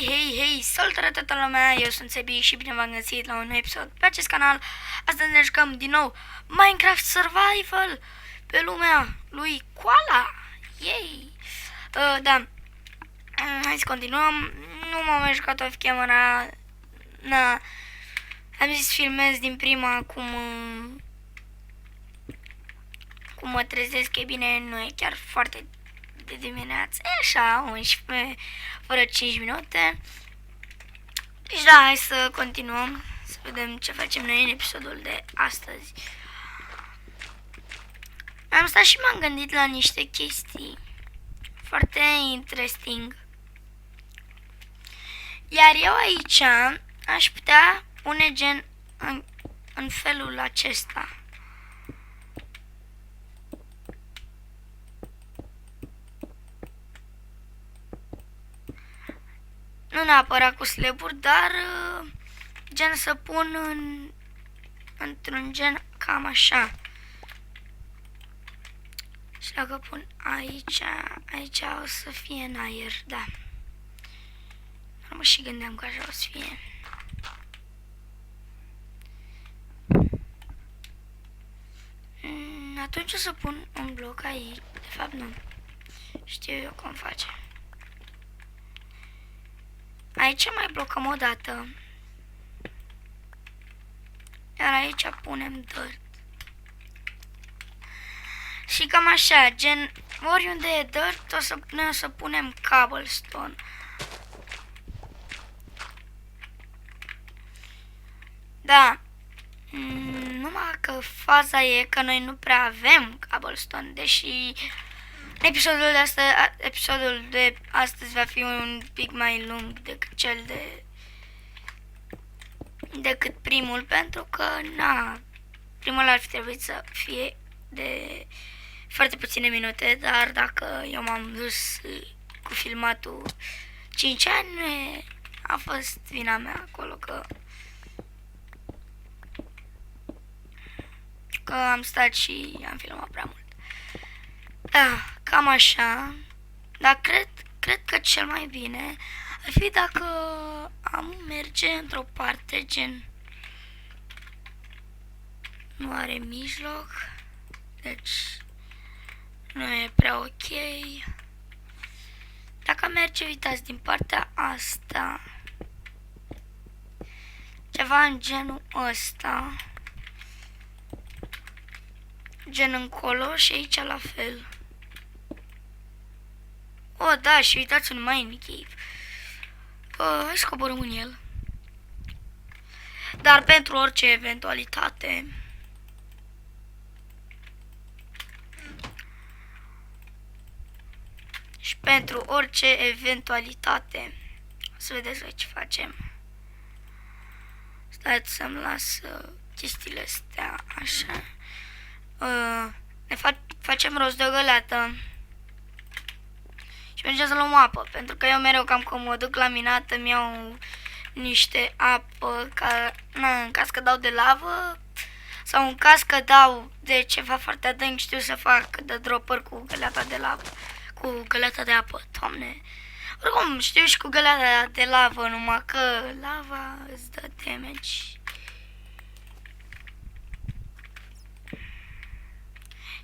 Hei, salutare toată lumea, eu sunt Sebi și bine v-am găsit la un nou episod pe acest canal. Astăzi ne jucăm din nou Minecraft Survival pe lumea lui Koala. Yay! Da, hai să continuăm. Nu m-am mai jucat off camera. Na, am zis filmez din prima cum mă trezesc. E bine, nu e chiar foarte de dimineață, e așa, 11 fără 5 minute. Deci da, hai să continuăm, să vedem ce facem noi în episodul de astăzi. Am stat și m-am gândit la niște chestii foarte interesting. Iar eu aici aș putea pune gen în felul acesta. Nu neapărat cu slaburi, dar gen să pun într-un gen cam așa. Și dacă pun aici o să fie în aer, da. Nu mă și gândeam că așa o să fie. Atunci o să pun un bloc aici. De fapt nu. Știu eu cum face. Aici mai blocăm o dată. Iar aici punem dirt. Și cam așa, gen, oriunde e dirt, noi o să punem cobblestone. Da. Numai că faza e că noi nu prea avem cobblestone, deși episodul de astăzi va fi un pic mai lung decât decât primul, pentru că primul ar fi trebuit să fie de foarte puține minute, dar dacă eu m-am dus cu filmatul 5 ani, a fost vina mea acolo că am stat și am filmat prea mult. Da, cam așa. Dar cred că cel mai bine ar fi dacă am merge într-o parte gen nu are mijloc, deci nu e prea ok. Dacă merge, uitați, din partea asta, ceva în genul ăsta, gen încolo și aici la fel. Oh, da, și uitați un mine cave. Hai să coborâm în el. Dar pentru orice eventualitate, și pentru orice eventualitate, să vedeți ce facem. Stați să-mi las chestiile astea așa. Ne facem rost de o găleată. Și mergem să luăm apă, pentru că eu mereu cam că mă duc la minat, îmi iau niște apă în caz că dau de lavă sau în caz că dau de ceva foarte adânc, știu să fac de dropper cu găleata de lavă, cu găleata de apă, Doamne. Oricum știu și cu găleata de lavă, numai că lava îți dă damage.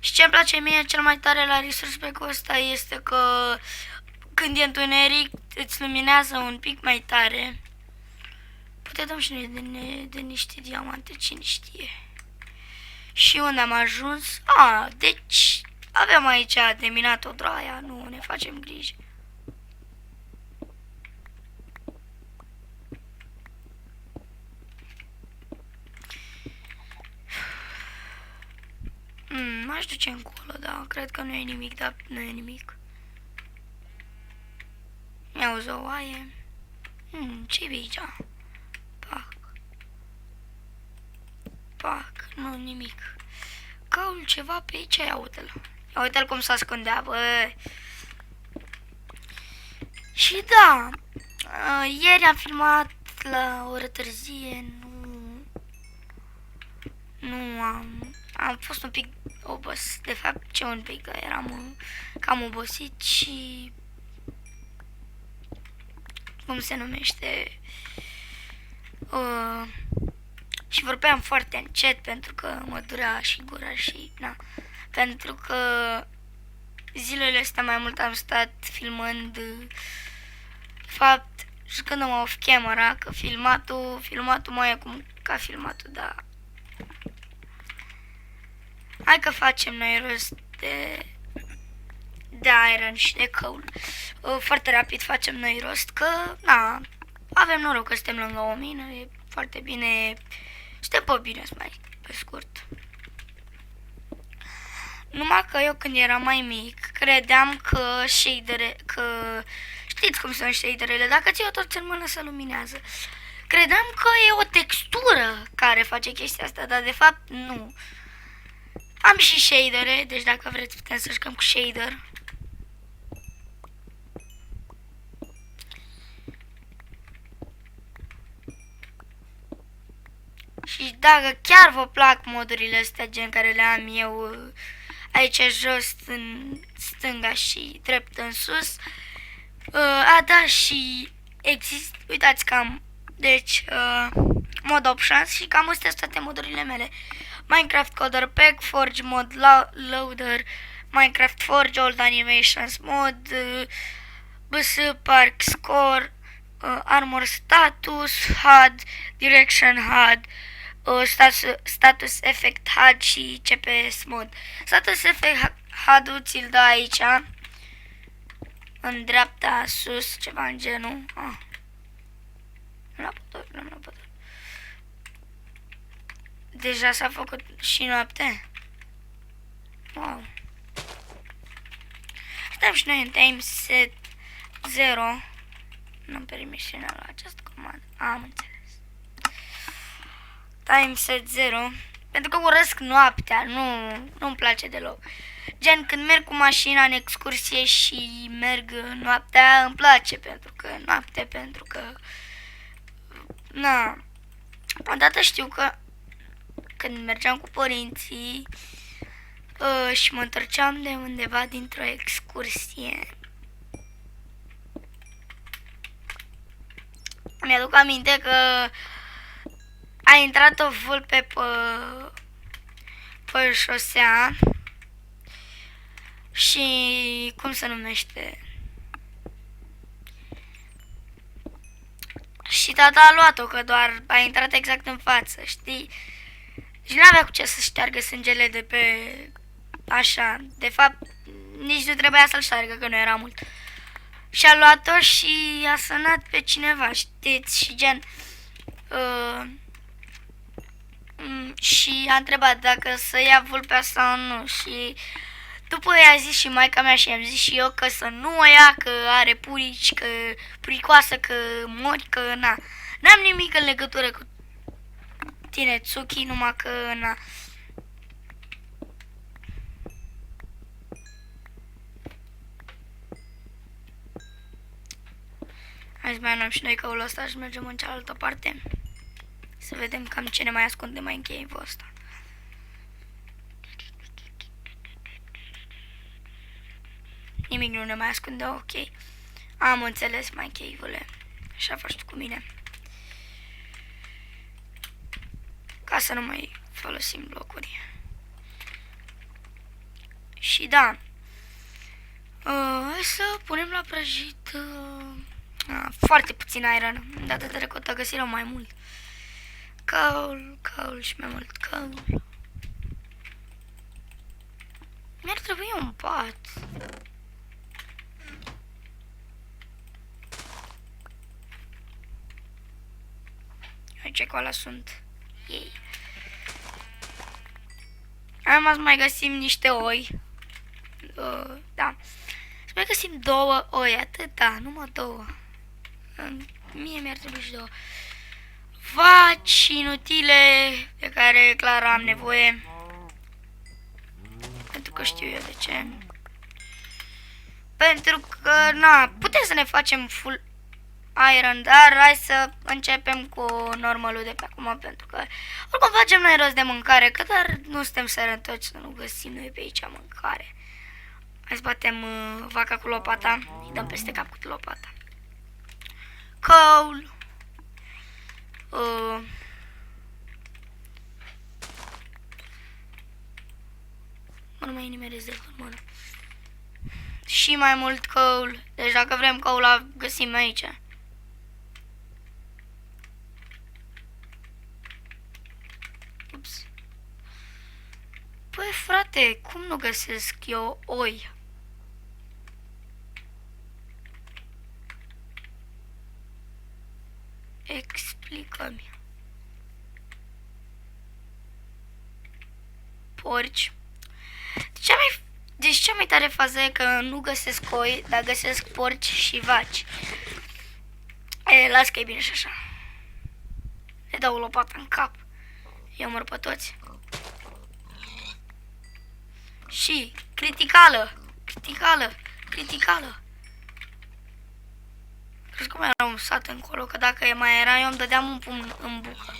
Și ce-mi place mie cel mai tare la resource pack-ul ăsta este că când e întuneric îți luminează un pic mai tare. Poate dăm și noi de niște diamante, cine știe. Și unde am ajuns? Deci avem aici de minat o draia, nu ne facem griji. M-aș duce încolo, da, cred că nu e nimic, dar nu e nimic. Mi-auzi o oaie. Ce-i aici? Pac, nu nimic. Caul ceva pe aici, ia uite-l. Ia uite-l cum se ascundea, bă. Și da, ieri am filmat la o oră târzie, nu am fost un pic obosit, de fapt ce un pic, eram cam obosit și cum se numește, și vorbeam foarte încet pentru că mă durea și gura și, na, pentru că zilele astea mai mult am stat filmând, de fapt, jucându-mă off camera, că filmatul mai e cum ca filmatul, da. Hai că facem noi rost de iron și de coal. Foarte rapid facem noi rost, că, na, avem noroc că suntem lângă o mină, e foarte bine, suntem pe bine, mai pe scurt. Numai că eu când eram mai mic, credeam că știți cum sunt shaderele, dacă ți-o torți în mână se luminează. Credeam că e o textură care face chestia asta, dar de fapt nu. Am și shadere, deci dacă vreți putem să jucăm cu shader. Și dacă chiar vă plac modurile astea, gen care le am eu aici jos în stânga și drept în sus, da, și există, uitați cam, deci mod options și cam astea sunt toate modurile mele. Minecraft Coder Pack, Forge Mod Loader, Minecraft Forge, Old Animations Mod, BS Park Score, Armor Status, HUD, Direction HUD, Status Effect HUD și CPS Mod. Status Effect HUD-ul ți-l dă aici, în dreapta sus, ceva în genul. La pădure. Deja s-a făcut și noapte. Wow. Stăm și noi în time set 0. Nu-mi permisiunea la această comandă. Am înțeles. Time set 0. Pentru că urăsc noaptea. Nu-mi place deloc. Gen când merg cu mașina în excursie și merg noaptea, îmi place pentru că na. Odată știu că când mergeam cu părinții și mă întorceam de undeva dintr-o excursie, mi-aduc aminte că a intrat o vulpe pe șosea și cum se numește? Și tata a luat-o, că doar a intrat exact în față, știi? Și n-avea cu ce să șteargă sângele de pe așa. De fapt, nici nu trebuia să-l șteargă, că nu era mult. Și a luat-o și a sunat pe cineva, știți? Și gen... și a întrebat dacă să ia vulpea sau nu. Și după i-a zis și maica mea și am zis și eu că să nu o ia, că are purici, că puricoasă, că mori, că na. N-am nimic în legătură cu tine, Tsuki, numai că na. Hai să mai luăm și noi căul ăsta și mergem în cealaltă parte. Să vedem cam ce ne mai ascunde mai în cave-ul ăsta. Nimic nu ne mai ascunde, ok. Am înțeles, mai cave-ule. Așa faci tu cu mine. Ca să nu mai folosim blocuri. Și da. Hai să punem la prăjit foarte puțin iron. Data trecută găsirea mai mult. Coal și mai mult coal. Mi-ar trebui un pat. Aici cu ala sunt ei. Am mai găsim niște oi. Da. Să mai găsim 2 oi, atâta, numai 2. Mie mi-ar trebui și 2. Vaci inutile de care clar am nevoie. Pentru că știu eu de ce. Pentru că, na, putem să ne facem full iron, dar hai să începem cu normalul de pe acum, pentru că oricum facem noi rost de mâncare, că dar nu suntem sărătoci să nu găsim noi pe aici mâncare. Hai să batem vaca cu lopata, îi dăm peste cap cu lopata. coal. Nu mai nimerez de mână. Și mai mult coal. Deci dacă vrem coal, găsim aici. Ups. Păi frate, cum nu găsesc eu oi? Explică-mi. Porci. Deci cea mai tare fază e că nu găsesc oi, dar găsesc porci și vaci. Las că e bine și așa. Le dau o lopată în cap. I-au omor pe toți. Și criticală. Crezi cum era un sat încolo, că dacă mai era, eu îmi dădeam un pumn în bucă.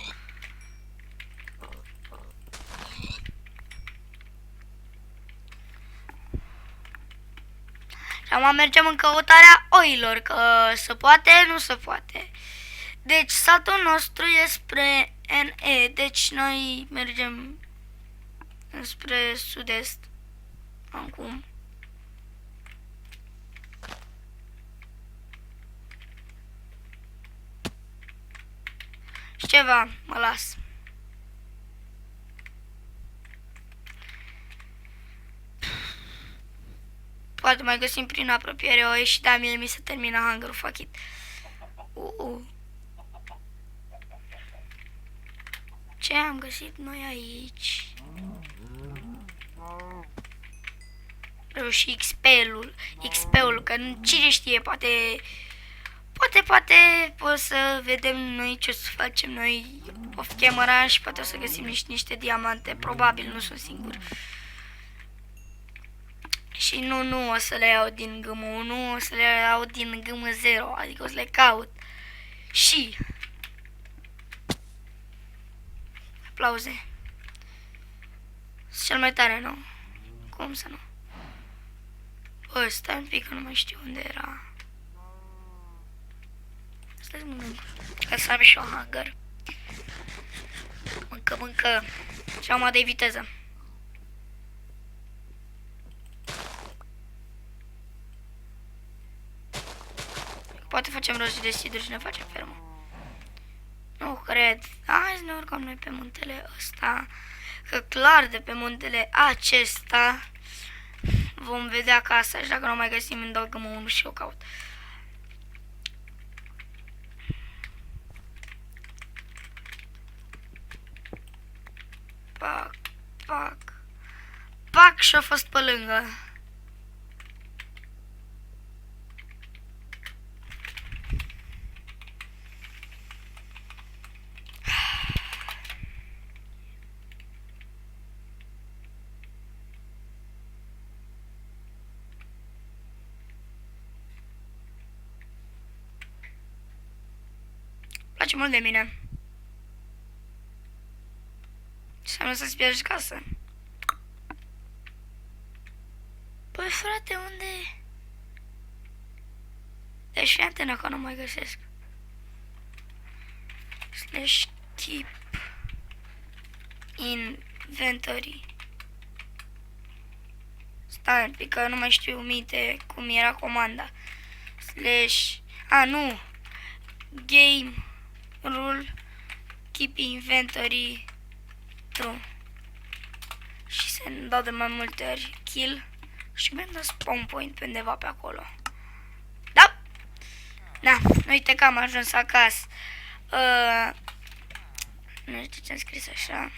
Și acum mergem în căutarea oilor, că se poate, nu se poate. Deci satul nostru e spre NE, deci noi mergem spre sud-est. Acum. Și ceva, mă las. Poate mai găsim prin apropiere o și da, mie mi se termină hunger-ul, fuck it. Ce am găsit noi aici? Vreau și XP-ul, că cine știe, poate o să vedem noi ce o să facem noi off camera și poate o să găsim niște diamante, probabil, nu sunt sigur. Și nu o să le iau din GM1, o să le iau din GM0, adică o să le caut. Și aplauze. Cel mai tare, nu? Cum să nu? Bă, stai un pic că nu mai știu unde era. Stai mă, ca să am și o hunger. Mâncă. Și am de viteză. Poate facem rost de siduri și ne facem fermă. Nu cred. Hai să ne urcăm noi pe muntele ăsta. Că clar de pe muntele acesta vom vedea casa și dacă nu mai găsim îmi dau GM1 și o caut. Pac și-a fost pe lângă. Place mult de mine. Înseamnă să-ți pierzi casă. Păi frate, unde? Deci fii antena că nu mai găsesc. Slash keep inventory. Stai un pic că nu mai știu minte cum era comanda. Slash... nu. Game rule keep inventory true. Și se dau de mai multe ori kill și mi-am dat spawn point pe undeva pe acolo. Da, uite că am ajuns acasă. Nu știu ce am scris așa.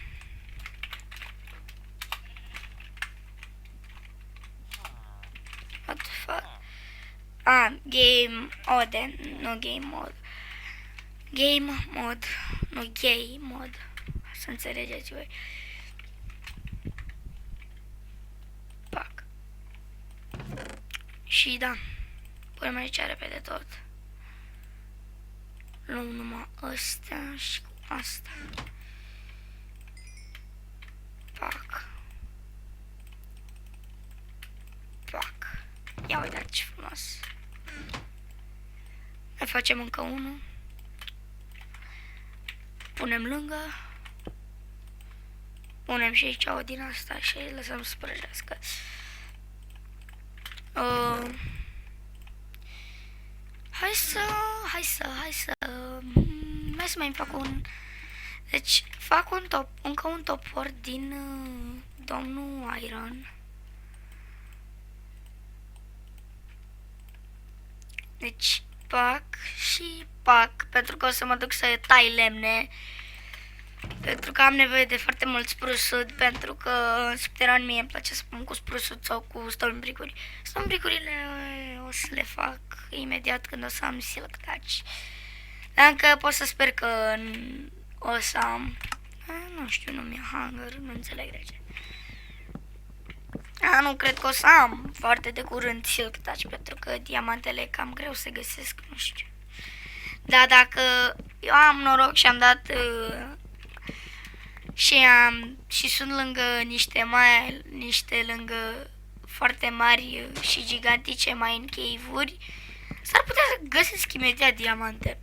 What the fuck? Game mode, nu game mode. Game mode, nu gay mode. Să înțelegeți voi. Pac. Și da, punem aici repede tot. Luăm numai astea și cu asta. Pac. Ia uitați ce frumos. Mai facem încă unul. Punem lângă. Punem și aici o din asta și lăsăm să prăjească. Hai să mai fac un... Deci, fac încă un topor din domnul Iron. Deci, pac și pac, pentru că o să mă duc să tai lemne. Pentru că am nevoie de foarte mult sprusut, pentru că în subteran mie îmi place să pun cu sprusut sau cu stombricuri. Stombricurile o să le fac imediat când o să am silk touch. Dar încă pot să sper că o să am... Nu știu, nu mi-e hunger, nu înțeleg de ce. Nu cred că o să am foarte de curând silk touch, pentru că diamantele e cam greu să găsesc, nu știu. Dar dacă eu am noroc și am dat... și sunt lângă niște lângă foarte mari și gigantice mine cave-uri, s-ar putea să găsesc imediat diamante.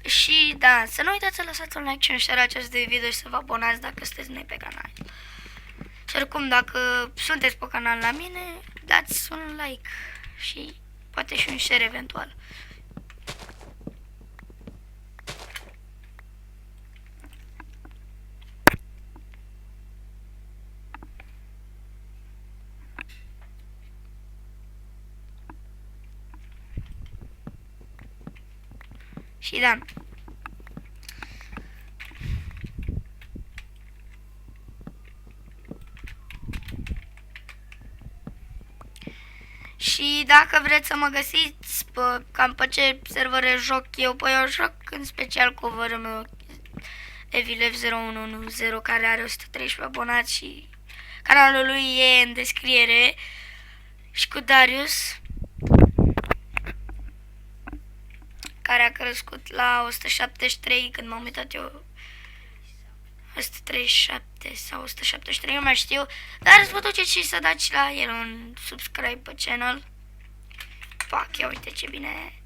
Și da, să nu uitați să lăsați un like și un share acestui video și să vă abonați dacă sunteți noi pe canal. Și oricum, dacă sunteți pe canal la mine, dați un like și poate și un share eventual. Și da. Și dacă vreți să mă găsiți cam pe ce servere joc eu, păi eu joc în special cu cover-ul meu Evilev0110, care are 113 abonați și canalul lui e în descriere, și cu Darius, care a crescut la 173 când m-am uitat eu. 137 sau 173, nu mai știu, dar vă duceți și să dați la el un subscribe pe channel. Pac, ia uite ce bine.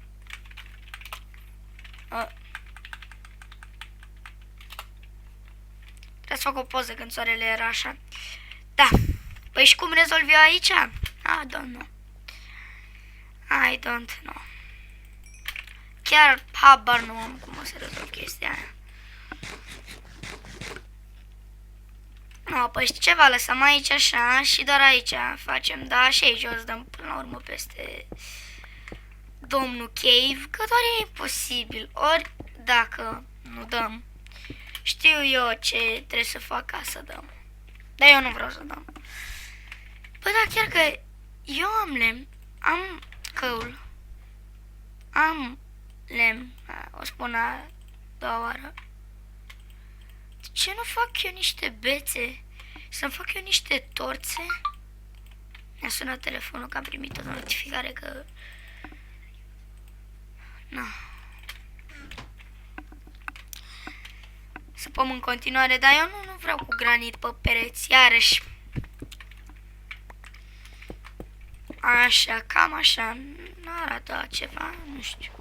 Trebuie să fac o poză când soarele era așa. Da, păi și cum rezolv eu aici? I don't know. I don't know. Chiar habar nu am cum o să rezolv chestia aia. No, păi știi ceva, lăsăm aici așa și doar aici facem, da, și aici o să dăm până la urmă peste domnul Cave, că doar e imposibil, ori dacă nu dăm, știu eu ce trebuie să fac ca să dăm, dar eu nu vreau să dăm. Păi da, chiar că eu am lemn, am căul, am lemn, o spun a doua oară. De ce nu fac eu niște bețe? Să-mi fac eu niște torțe? Mi-a sunat telefonul că am primit o notificare că... No. Săpăm în continuare, dar eu nu vreau cu granit pe pereți, iarăși. Așa, cam așa, nu arată ceva, nu știu.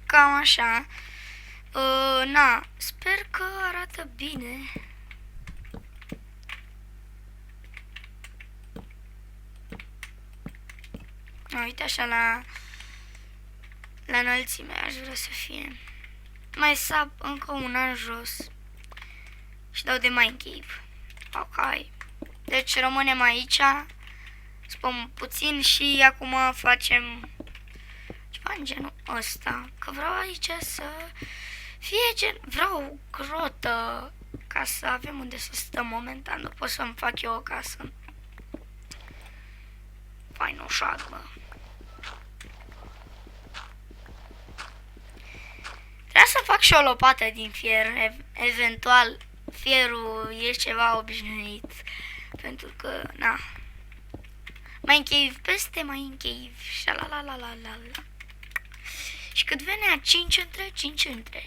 Cam așa. Na, sper că arată bine. Uite așa la înălțime aș vrea să fie. Mai sap încă una în jos și dau de mine cave. Ok. Deci rămânem aici. Spun puțin și acum facem ceva în genul ăsta. Că vreau aici să fie gen... Vreau o grotă ca să avem unde să stăm momentan. Nu pot să-mi fac eu o casă. Fainoșat, bă. Trebuie să fac și o lopată din fier. Eventual fierul e ceva obișnuit. Pentru că, na. Mine cave peste mine cave. Șalalalala. Și cât venea? 5 între, 5 între.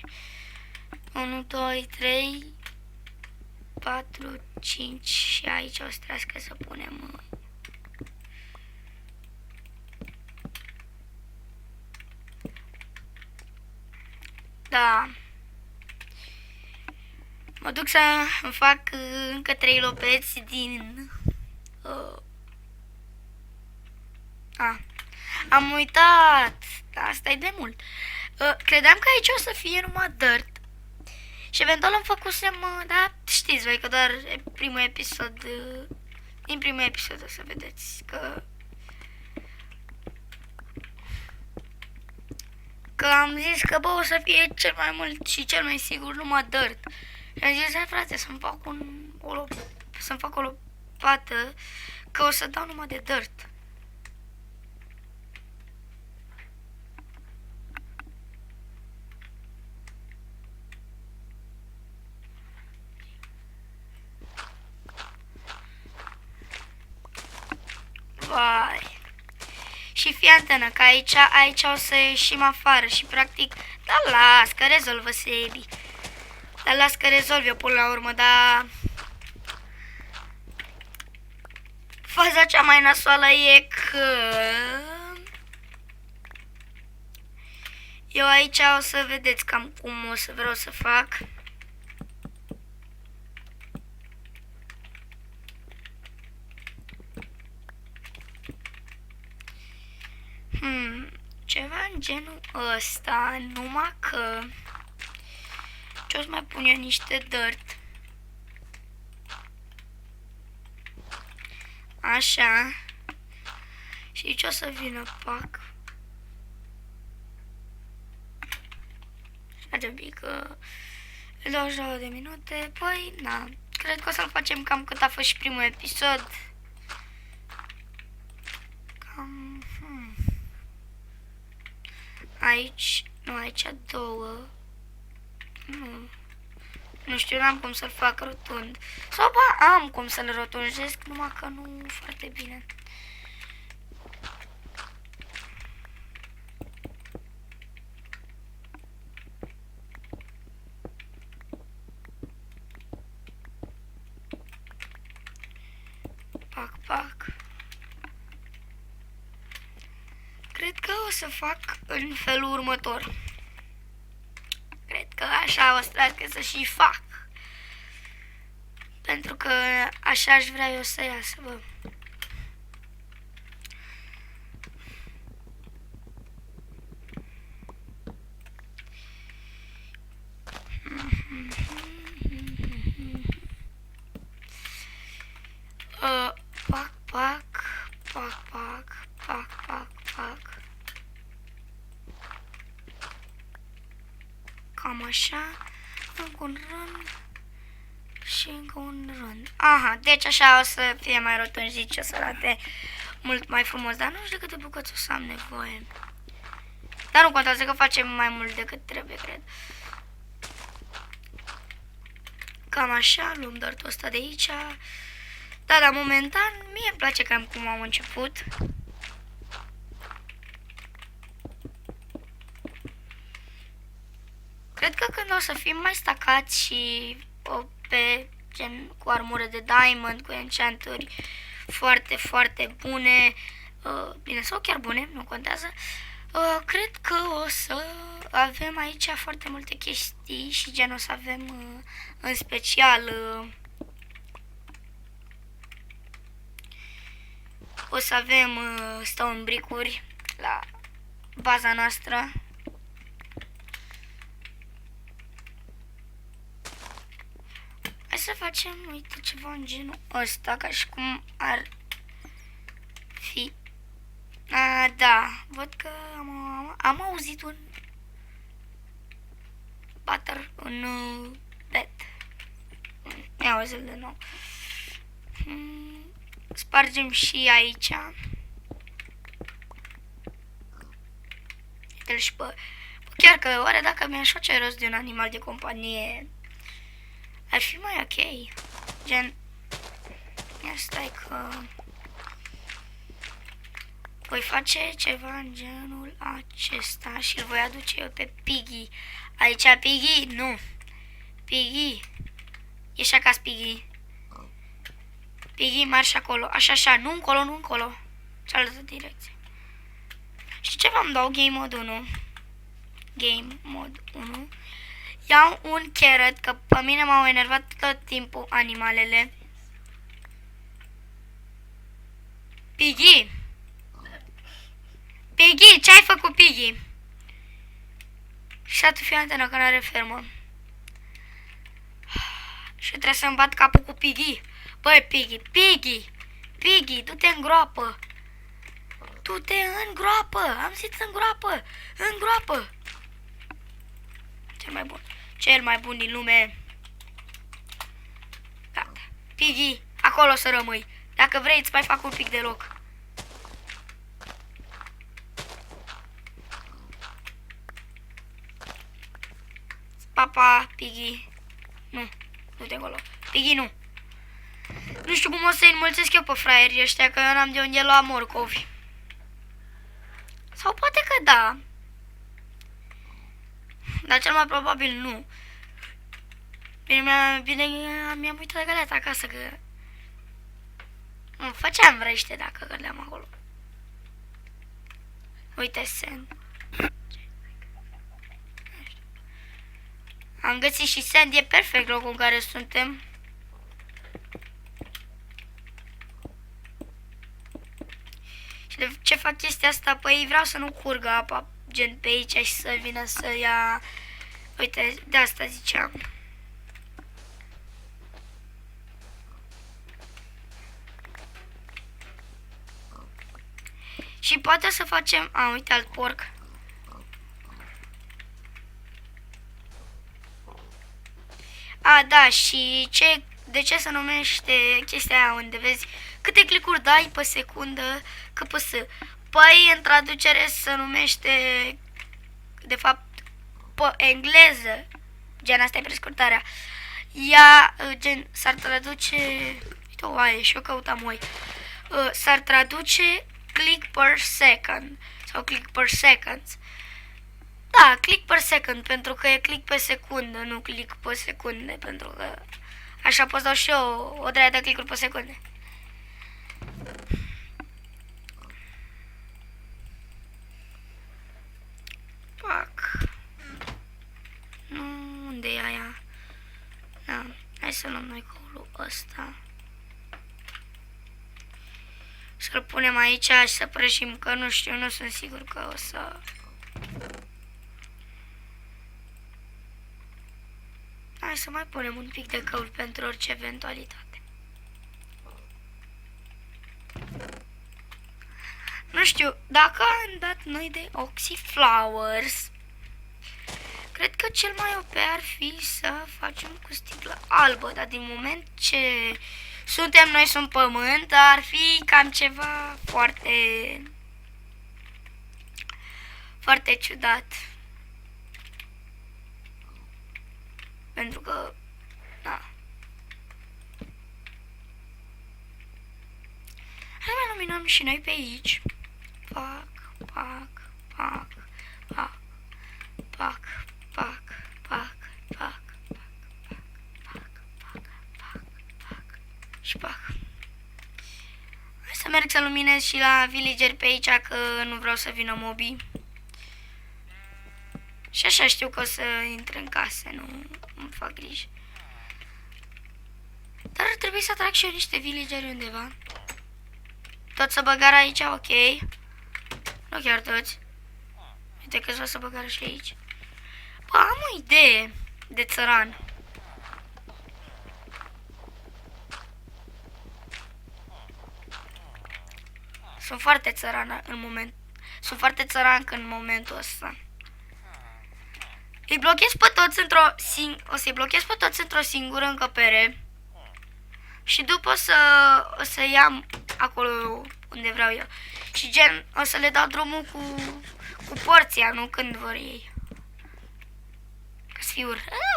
1, 2, 3, 4, 5 și aici o să trească să punem... Da. Mă duc să îmi fac încă 3 lopeți din... Am uitat. Asta e de mult. Credeam că aici o să fie numai dirt. Și eventual am făcusem, da, știți voi că doar primul episod, din primul episod o să vedeți că am zis că bă, o să fie cel mai mult și cel mai sigur numai dirt. Și am zis, hai frate, să-mi fac o lopată, că o să dau numai de dirt. Vai. Și fii antenă, că aici o să ieșim afară și practic, da, las, că rezolvă Sebi. Dar las că rezolv eu până la urmă, dar... Faza cea mai nasoală e că... Eu aici o să vedeți cam cum o să vreau să fac. Ceva în genul ăsta, numai că ce o să mai pun eu niște dirt. Așa. Și aici o să vină, pac. Așa un pic, 22 de minute, păi, na, cred că o să-l facem cam cât a fost și primul episod. Aici, nu, aici două. Nu știu, n-am cum să-l fac rotund. Sau ba, am cum să-l rotunjesc, numai că nu foarte bine. Pac, pac. Cred că o să fac în felul următor. Cred că așa o să trească să și fac. Pentru că așa aș vrea eu să iasă, bă. Pac, pac, pac, pac, pac, pac, pac. Cam așa. Încă un rând. Și încă un rând. Aha, deci așa o să fie mai rotunjit și o să arate mult mai frumos. Dar nu știu de câte bucăți o să am nevoie. Dar nu contează că facem mai mult decât trebuie, cred. Cam așa, luăm doar ăsta de aici. Da, dar momentan mie îmi place cam cum am început. Cred că când o să fim mai stacați și pe gen cu armură de diamond, cu enchanturi foarte, foarte bune, bine, sau chiar bune, nu contează, cred că o să avem aici foarte multe chestii și gen o să avem în special o să avem stone brick-uri la baza noastră. Hai să facem, uite, ceva în genul ăsta, ca și cum ar fi. Da, văd că am auzit un butter în bed. Ia auzit de nou. Spargem și aici. Uite-l și pe... Chiar că, oare dacă mi-aș face rost de un animal de companie, ar fi mai ok. Gen... Ia stai că... voi face ceva în genul acesta și îl voi aduce eu pe Piggy. Aici, Piggy? Nu. Piggy. Ești acasă, Piggy. Piggy, marș acolo. Așa, nu încolo, nu încolo. Cealaltă direcție. Și ce v-am dau? Game mode 1. Game mode 1. Iau un carrot, că pe mine m-au enervat tot timpul animalele. Piggy! Piggy, ce ai făcut, Piggy? Și atunci fii antenă că n-are fermă. Și trebuie să-mi bat capul cu Piggy. Băi, Piggy, Piggy! Piggy, du-te în groapă! Du-te în groapă! Am zis în groapă! În groapă! Cel mai bun. Cel mai bun din lume. Gata. Piggy, acolo să rămâi. Dacă vrei, îți mai fac un pic de loc. Papa, Piggy. Nu, du-te acolo. Piggy, nu. Nu știu cum o să-i înmulțesc eu pe fraierii ăștia, că eu n-am de unde lua morcovi. Sau poate că da. Dar cel mai probabil nu. Bine, mi-am uitat de galeta acasă, că făceam vrește dacă găleam acolo. Uite, sand. Am găsit și sand, e perfect locul în care suntem. Și de ce fac chestia asta? Păi vreau să nu curgă apa gen pe aici și să vină să ia... Uite, de asta ziceam. Și poate să facem... A, uite, alt porc. A, da, și de ce se numește chestia aia unde vezi câte clicuri dai pe secundă KPS? Păi, în traducere se numește, de fapt, pe engleză, gen asta e prescurtarea. Ea, gen, s-ar traduce... Uite, o aie și eu căutam oi. S-ar traduce click per second sau click per seconds. Da, click per second, pentru că e click pe secundă, nu click pe secunde, pentru că așa pot dau și eu o draie de click-uri pe secunde. Pac. Nu, unde e aia? Da, hai să luăm noi coulul ăsta. Să-l punem aici și să prăjim, că nu știu, nu sunt sigur că o să... Hai să mai punem un pic de căul pentru orice eventualitate. Nu știu, dacă am dat noi de Oxyflowers, cred că cel mai OP ar fi să facem cu sticlă albă, dar din moment ce suntem noi sub pământ, ar fi cam ceva foarte ciudat. Pentru că, da. Hai mai luminăm și noi pe aici. Pac, pac, pac, pac, pac, pac, pac, pac, pac, pac, pac, pac și pac. Hai să merg să luminez și la villager pe aici, că nu vreau să vină mobii. Și așa știu că o să intre în case, nu îmi fac griji. Dar ar trebui să atrag și eu niște villageri undeva. Toți să băgară aici, ok. Nu chiar toți. Uite câțiva să băgară și aici. Bă, am o idee de țăran. Sunt foarte țăran în momentul ăsta. Îi blochez pe toți o să-i blochez pe toți într-o singură încăpere. Și după o să iau acolo unde vreau eu. Și gen, o să le dau drumul cu porția, nu când vor ei. Ca să fiu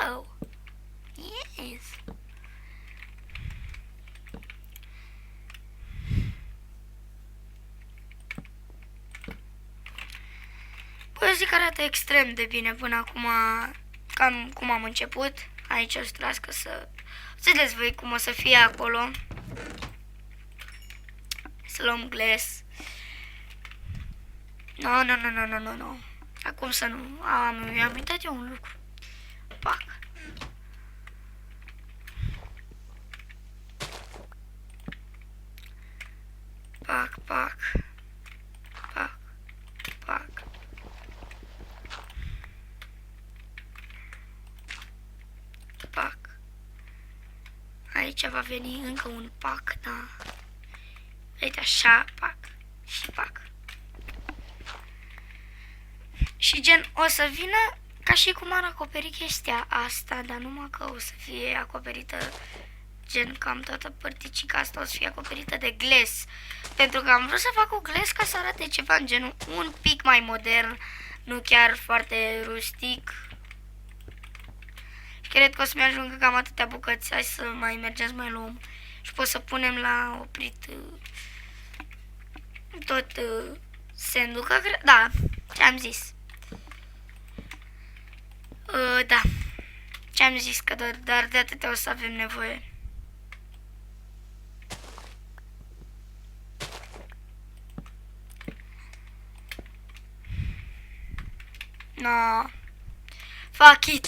rău. Yes. Păi eu zic că arată extrem de bine până acum, cam cum am început. Aici o să trească să vedeți voi cum o să fie acolo. Să luăm glass. Nu. Acum să nu. Mi-am uitat eu un lucru. Pac. Pac. Aici va veni încă un pac, da. Uite așa, pac. Și pac. Și gen, o să vină ca și cum ar acoperi chestia asta, dar numai că o să fie acoperită, gen, cam toată părticica asta o să fie acoperită de glass. Pentru că am vrut să fac o glass ca să arate ceva în genul un pic mai modern, nu chiar foarte rustic. Și cred că o să-mi ajungă cam atâtea bucăți. Hai să mai mergem să mai luăm. Și pot să punem la oprit tot sandul, că da, ce-am zis. Da, ce-am zis că doar de atâtea o să avem nevoie. No, fuck it.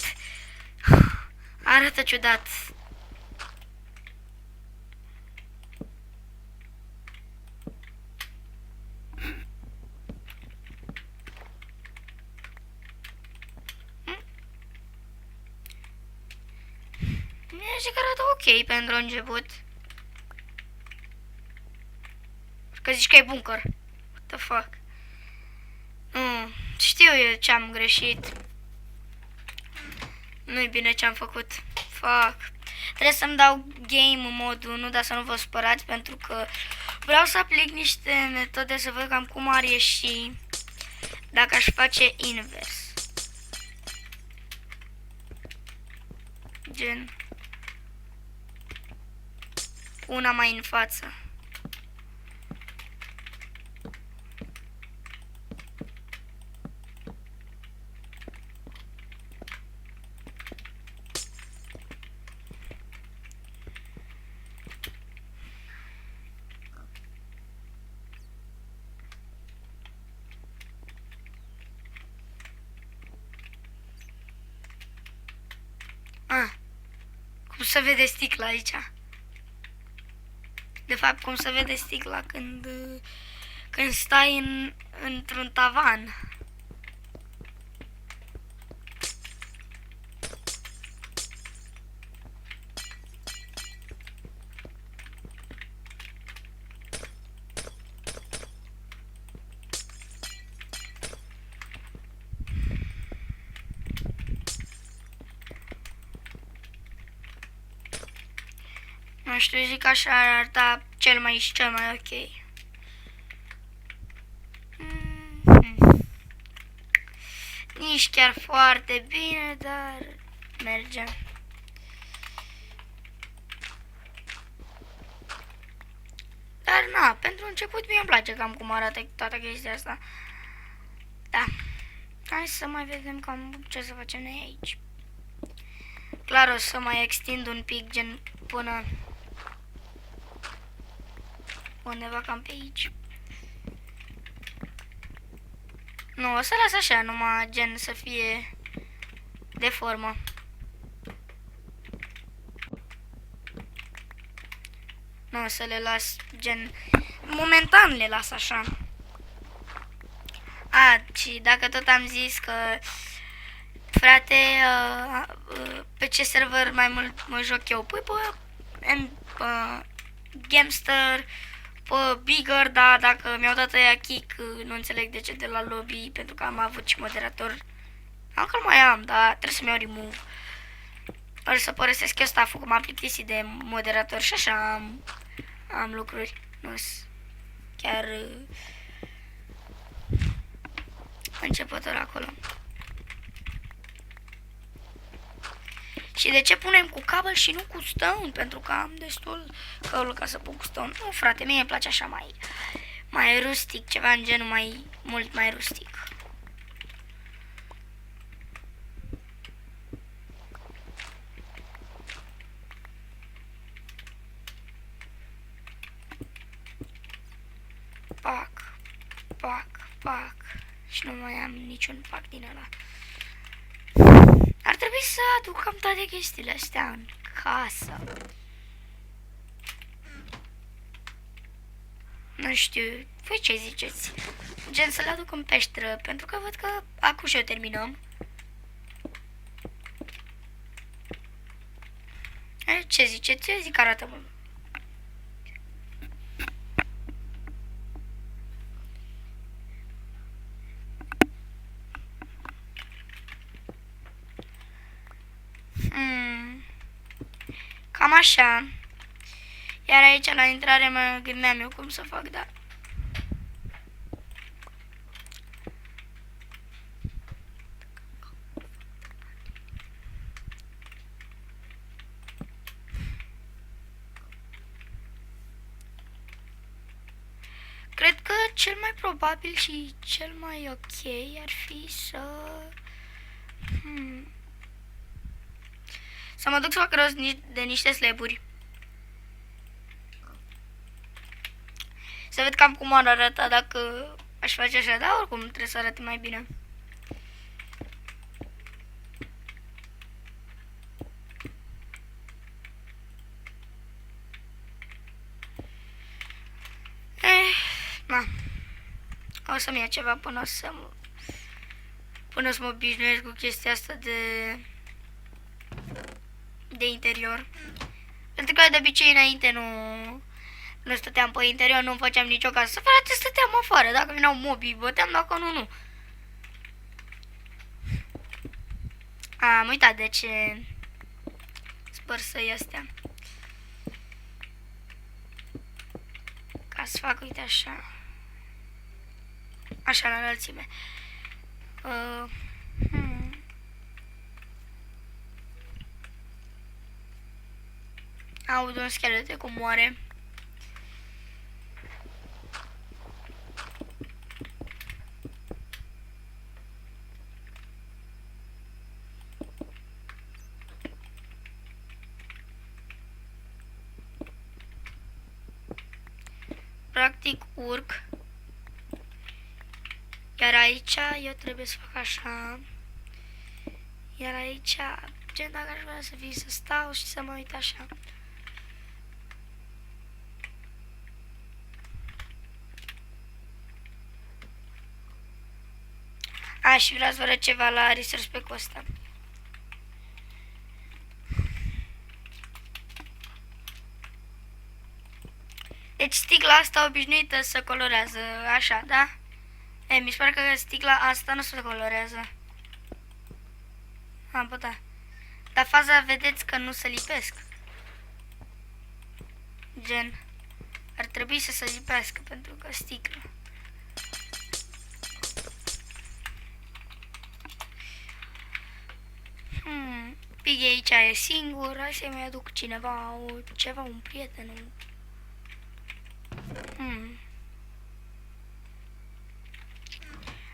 Arată ciudat. Zic că arată ok pentru început. Că zici că e bunker. What the fuck? Știu eu ce am greșit. Nu-i bine ce am făcut. Fuck. Trebuie să-mi dau game în mod 1, dar să nu vă supărați, pentru că vreau să aplic niște metode să văd cam cum ar ieși dacă aș face invers. Gen una mai în față. Cum se vede sticla aici? De fapt, cum se vede sticla când stai într-un tavan. Nu știu, zic așa ar arăta cel mai ok. Nici chiar foarte bine, dar merge. Dar na, pentru început mie îmi place cam cum arată toată chestia asta. Da. Hai să mai vedem cam ce să facem noi aici. Clar o să mai extind un pic, gen până undeva cam pe aici. Nu, o să las așa, numai gen să fie de formă. Nu, o să le las gen, momentan le las așa. Și dacă tot am zis că, frate, pe ce server mai mult mă joc eu? Păi pe Gamester, pe Bigger, dar dacă mi-au dat aia kick, nu înțeleg de ce de la lobby, pentru că am avut și moderator. Încă mai am, dar trebuie să-mi iau remove. O să părăsesc eu staff-ul, că m-am plictisit de moderator și așa am lucruri. Nu chiar începător acolo. Și de ce punem cu cabel și nu cu stone? Pentru că am destul căul ca să pun cu stone. Nu, frate, mie îmi place așa mai rustic, ceva în genul mult mai rustic. pac. Și nu mai am niciun pac din ăla. Ar trebui să aduc cam toate chestiile astea în casă. Nu știu, voi ce ziceți? Gen să le aduc în peșteră, pentru că văd că acum și-o terminăm. Ce ziceți? Eu zic că arată mult. Cam așa. Iar aici la intrare mă gândeam eu cum să fac, da. Cred că cel mai probabil și cel mai ok ar fi să... Să mă duc să fac rost de niște slaburi. Să văd cam cum ar arăta dacă aș face așa, dar oricum trebuie să arate mai bine. Na. O să-mi ia ceva până să mă obișnuiesc cu chestia asta de interior. Pentru că de obicei înainte nu stăteam pe interior, nu făceam nicio casă. Să frate, stăteam afară. Dacă veneau mobii, băteam, dacă nu. Am uitat de ce spărsăi astea. Ca să fac, uite așa. Așa, la înălțime. Aud un schelete cum moare. Practic urc. Iar aici eu trebuie să fac așa. Iar aici, gen dacă aș vrea să fie să stau și să mă uit așa. Și vreau să vă arăt ceva la resource pack-ul ăsta. Deci sticla asta obișnuită să colorează așa, da? Mi se pare că sticla asta nu se colorează. Bă, da. Dar faza vedeți că nu se lipesc. Gen, ar trebui să se lipească pentru că sticla. Piggy aici e singur, hai să-i mai aduc cineva, un prieten.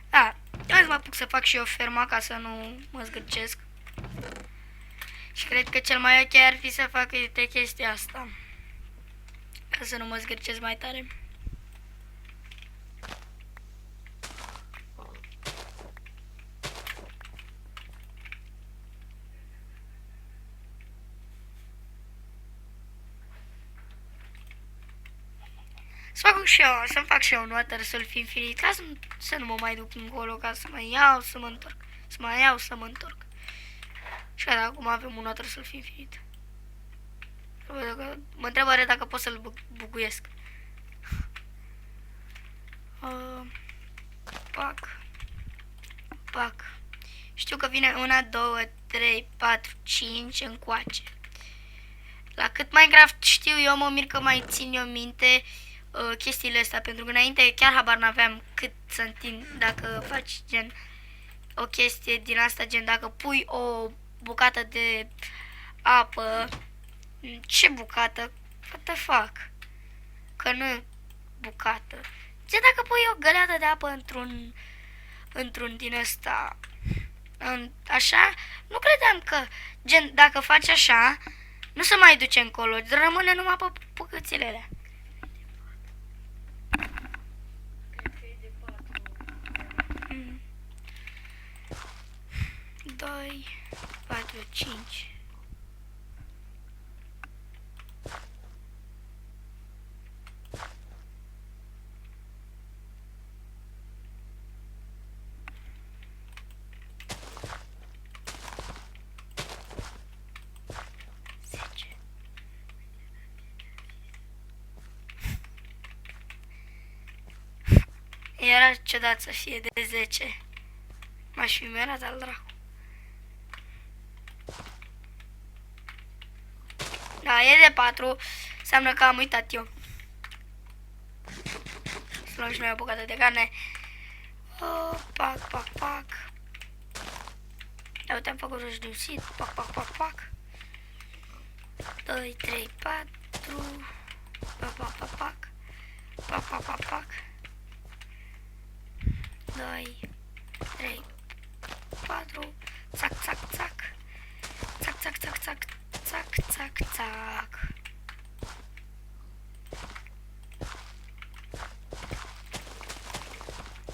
Da, hai să mă apuc să fac și eu ferma ca să nu mă zgârcesc. Și cred că cel mai ok ar fi să fac uite chestia asta. Ca să nu mă zgârcesc mai tare. Să-mi fac și eu un water sulf infinit, ca să nu mă mai duc încolo, ca să mă iau, să mă întorc. Să mă iau, să mă întorc. Și gata, acum avem un water sulf infinit. Mă întreabă dacă pot să-l buguiesc. Pac. Știu că vine 1, 2, 3, 4, 5 încoace. La cât Minecraft știu eu, mă mir că mai țin eu minte chestiile astea, pentru că înainte chiar habar n-aveam cât să întind dacă faci gen o chestie din asta, gen dacă pui o bucată de apă. Ce bucată? What the fuck? Că nu bucată. Gen dacă pui o găleată de apă într-un din ăsta, așa, nu credeam că gen dacă faci așa nu se mai duce încolo, rămâne numai pe bucățile alea. 2, 4, 5. Era ciudat să fie de 10. M-aș fi mirat al dracu. Da, e de 4. Înseamnă că am uitat eu. Să luăm și noi o bucată de carne. Pac, pac, pac. Da, uite, am făcut roșu diusit. Pac, pac, pac, pac. 2, 3, 4. Pac, pac, pac, pac. Pac, pac, pac, pac. 2, 3, 4. Țac, țac, țac. Țac, țac, țac, țac. Țac, țac, țac.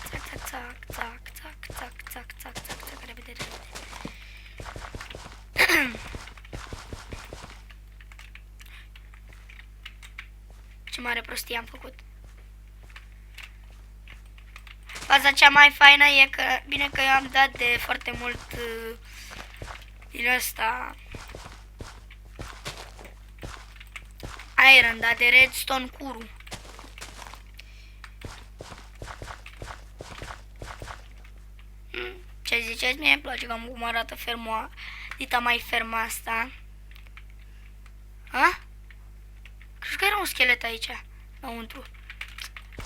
Țac, țac, țac, țac, țac, țac, țac, țac, țac, repede, repede. Ce mare prostie am făcut. Faza cea mai faină e că, bine că eu am dat de foarte mult din ăsta iron, dar de redstone curu. Ce ziceți? Mie îmi place cam cum arată ferma, dita mai fermă asta. Ha? Cred că era un schelet aici, înăuntru.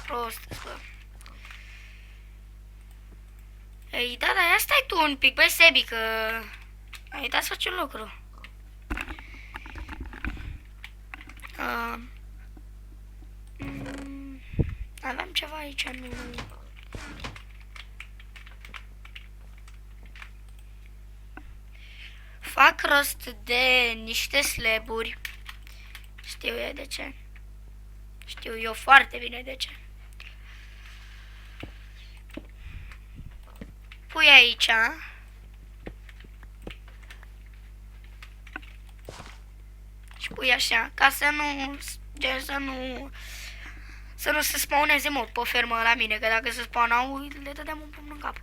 Prost, bă. Ei, da, ia stai tu un pic, băi, Sebi, că ai uitat să faci un lucru. Aveam ceva aici, nu... Fac rost de niște slaburi. Știu eu de ce. Știu eu foarte bine de ce. Pui aici. Și pui așa, ca să nu... Să nu se spawneze mult pe fermă la mine, că dacă se spawnau, le dădeam un pumn în cap.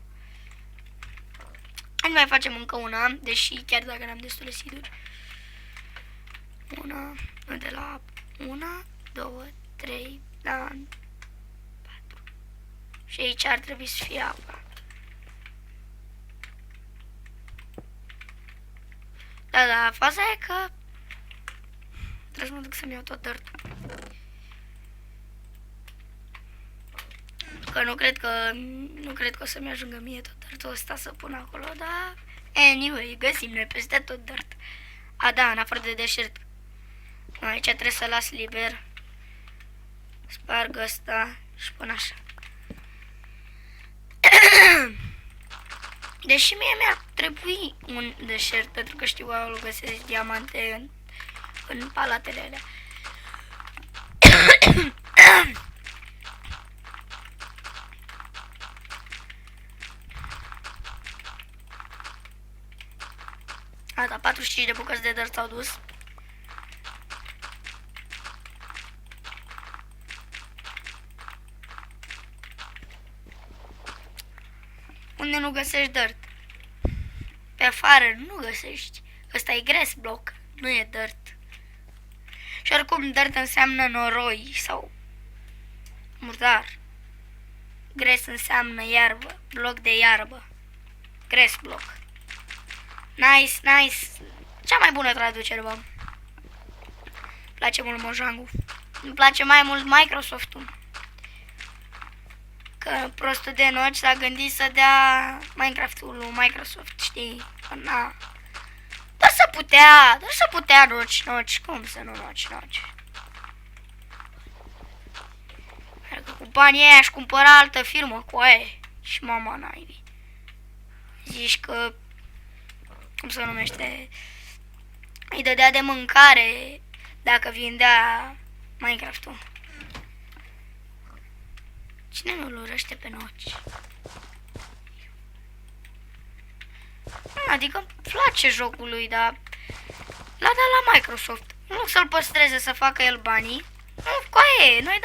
Hai mai facem încă una, deși chiar dacă n-am destule siduri. Una, de la 1, 2, 3, la 4. Și aici ar trebui să fie apa. Da, da, faza e că trebuie să mă duc să-mi iau tot dirt. Că nu cred că o să-mi ajungă mie tot dirtul ăsta să pun acolo, dar anyway, găsim noi peste tot dirt. A, da, în afară de deșert. Aici trebuie să las liber. Sparg ăsta și pun așa. Deși mie mi-ar trebui un deșert, pentru că știu că acolo găsesc diamante în palatele alea. Gata, 45 de bucăți de dirt s-au dus. Unde nu găsești dirt? Pe afară nu găsești. Ăsta e grass block, nu e dirt. Și oricum dirt înseamnă noroi sau murdar. Grass înseamnă iarbă, bloc de iarbă. Grass block. Nice, nice. Cea mai bună traducere, bă. Place mult Mojang-ul. Îmi place mai mult Microsoft-ul. Că prostul de Noci s-a gândit să dea Minecraft-ul lui Microsoft, știi? Na. Dar să putea Noci. Cum să nu Noci? Că cu banii aia aș cumpăra altă firmă cu aia. Și mama naibii. Zici că, cum se numește, îi dădea de mâncare dacă vindea Minecraft-ul. Cine nu-l urăște pe Noci? Adică îmi place jocul lui, dar l-a dat la Microsoft. În loc să-l păstreze, să facă el banii. Nu, coaie, noi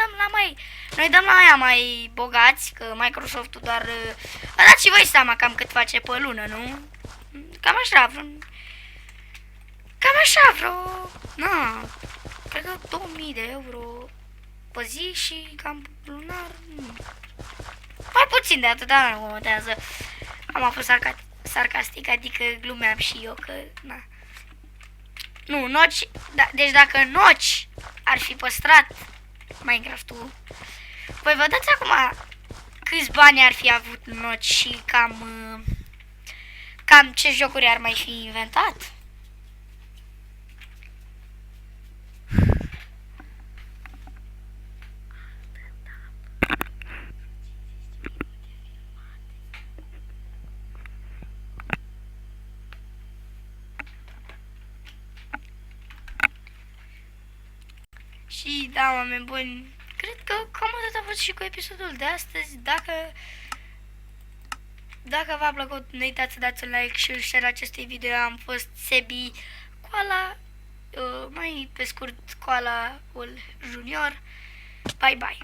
dăm la aia mai bogați, că Microsoft-ul doar... Vă dați și voi seama cam cât face pe lună, nu? Cam așa, vreo... Na, cred că 2000 de euro pe zi și cam lunar... Mai puțin de atât, dar nu contează. Am fost sarcastic, adică glumeam și eu că... Na. Nu, Notch... Da, deci dacă Notch ar fi păstrat Minecraft-ul, voi vă dați acum câți bani ar fi avut Notch și cam ce jocuri ar mai fi inventat? Și da, oameni buni, cred că cam atât a fost și cu episodul de astăzi. Dacă v-a plăcut, nu uitați să dați un like și share acestui video. Am fost Sebi, Koala, mai pe scurt Koala Junior. Bye bye!